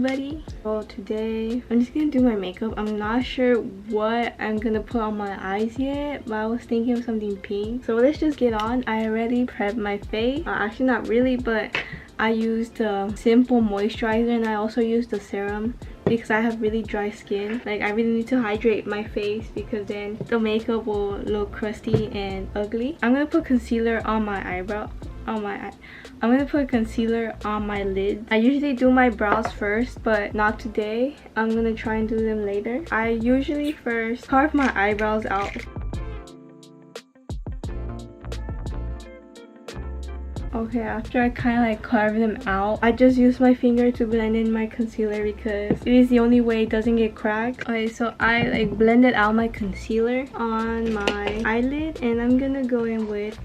everybody. So today I'm just gonna do my makeup. I'm not sure what I'm gonna put on my eyes yet, but I was thinking of something pink. So let's just get on. I already prepped my face. Actually not really, but I used a simple moisturizer and I also used the serum because I have really dry skin. Like I really need to hydrate my face because then the makeup will look crusty and ugly. I'm gonna put concealer on my eyebrow. I'm gonna put concealer on my lid. I usually do my brows first, but not today. I'm gonna try and do them later. I usually first carve my eyebrows out. Okay, after I kind of like carve them out, I just use my finger to blend in my concealer because it is the only way it doesn't get cracked. Okay, so I like blended out my concealer on my eyelid and I'm gonna go in with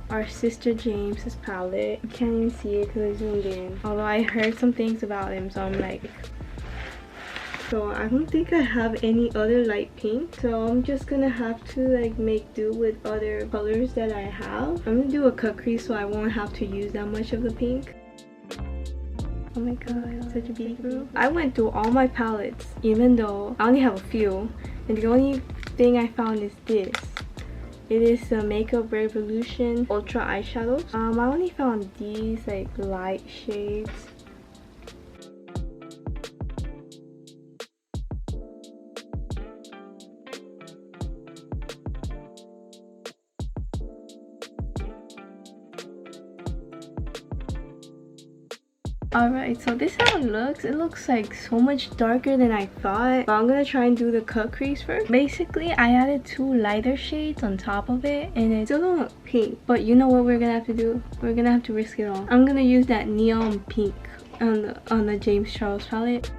our sister James's palette. I can't even see it because I zoomed in. Although I heard some things about him, so I'm like... So I don't think I have any other light pink. So I'm just gonna have to like make do with other colors that I have. I'm gonna do a cut crease so I won't have to use that much of the pink. Oh my god, such a beautiful. I went through all my palettes, even though I only have a few. And the only thing I found is this. It is the Makeup Revolution Ultra Eyeshadows. I only found these like light shades. Alright, so this is how it looks. It looks like so much darker than I thought. But I'm gonna try and do the cut crease first. Basically, I added 2 lighter shades on top of it and it still don't look pink. But you know what we're gonna have to do? We're gonna have to risk it all. I'm gonna use that neon pink on the James Charles palette.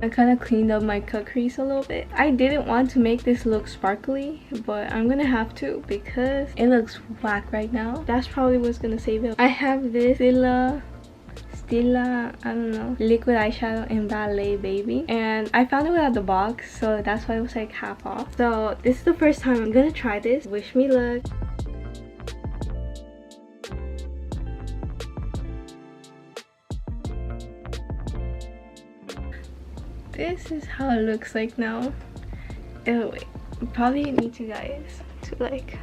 I kind of cleaned up my cut crease a little bit. I didn't want to make this look sparkly, but I'm gonna have to because it looks whack right now. That's probably what's gonna save it. I have this Stila, I don't know, liquid eyeshadow in Ballet Baby, and I found it without the box, so that's why it was like half off. So this is the first time I'm gonna try this. Wish me luck. This is how it looks like now. Oh wait, probably need you guys to like,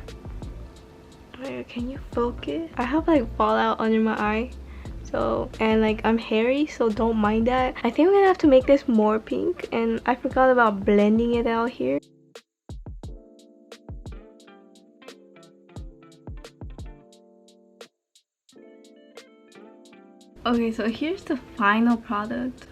can you focus? I have like fallout under my eye, so, and like I'm hairy, so don't mind that. I think I'm gonna have to make this more pink, and I forgot about blending it out here. Okay, so here's the final product.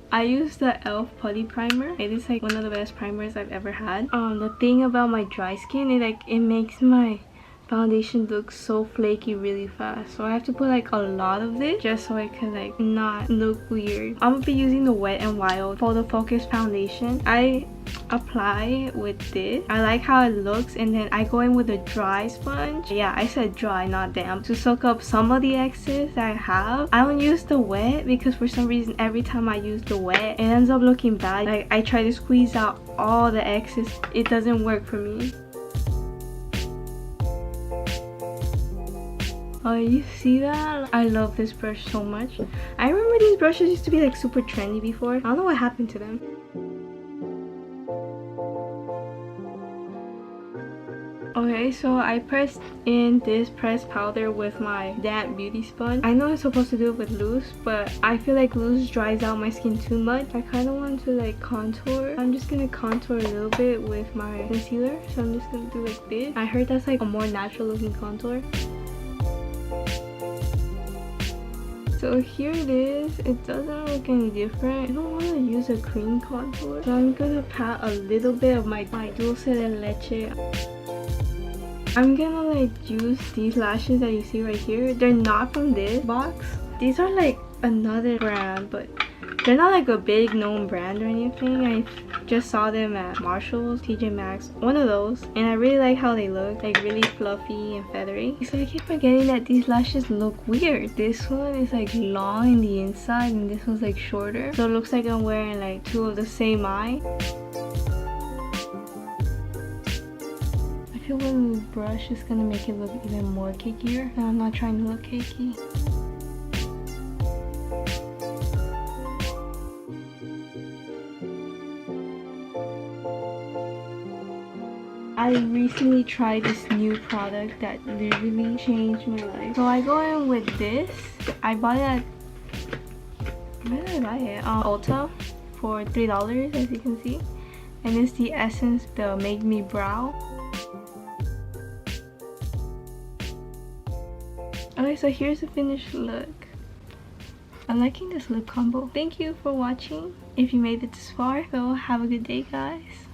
I used the e.l.f. Putty Primer. It is like one of the best primers I've ever had. The thing about my dry skin is like it makes my foundation look so flaky really fast. So I have to put like a lot of this just so it can like not look weird. I'm gonna be using the Wet n Wild Photo Focus foundation. I apply with this. I like how it looks, and then I go in with a dry sponge. Yeah, I said dry, not damp, to soak up some of the excess that I have. I don't use the wet because for some reason every time I use the wet it ends up looking bad. Like I try to squeeze out all the excess, it doesn't work for me. Oh, you see that? I love this brush so much. I remember these brushes used to be like super trendy before. I don't know what happened to them. Okay, so I pressed in this pressed powder with my damp beauty sponge. I know I'm supposed to do it with loose, but I feel like loose dries out my skin too much. I kind of want to like contour. I'm just gonna contour a little bit with my concealer. So I'm just gonna do like this. I heard that's like a more natural looking contour. So here it is. It doesn't look any different. I don't want to use a cream contour, so I'm gonna pat a little bit of my Dulce de Leche. I'm gonna like use these lashes that you see right here. They're not from this box. These are like another brand, but they're not like a big known brand or anything. I just saw them at Marshall's, TJ Maxx, one of those, and I really like how they look, like really fluffy and feathery. So I keep forgetting that these lashes look weird. This one is like long in the inside and this one's like shorter, so it looks like I'm wearing like two of the same eye. feel with the brush is gonna make it look even more cakier. No, I'm not trying to look cakey. I recently tried this new product that literally changed my life. So I go in with this. I bought it at, where did I buy it? Ulta for $3, as you can see. And it's the Essence, the Make Me Brow. Okay, so here's the finished look. I'm liking this lip combo. Thank you for watching. If you made it this far, so have a good day, guys.